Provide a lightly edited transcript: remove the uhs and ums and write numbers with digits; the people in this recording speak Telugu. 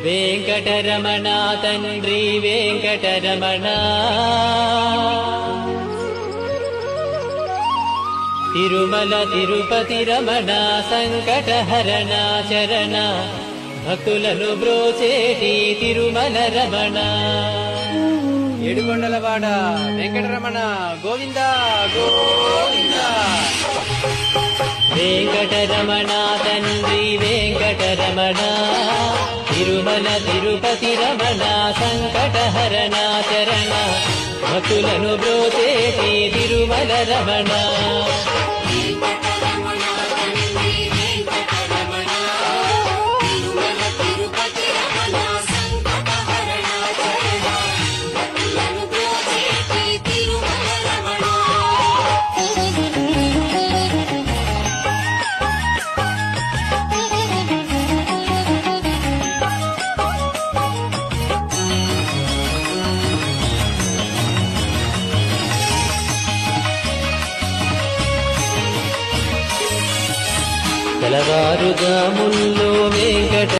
వెంకటరమణ తండ్రి వెంకటరమణ తిరుమల తిరుపతి రమణ సంకటహరణ చరణ భక్తులను బ్రోచేటి తిరుమల రమణ ఏడుకొండలవాడ వెంకటరమణ గోవింద గోవింద. వెంకటరమణ తండ్రి వెంకటరమణ తిరుమల తిరుపతి రమణ సంకటహరణ చరణ భక్తులను బ్రోచేటి తిరుమల రమణ తెల్లవారుజాముల్లో వెంకట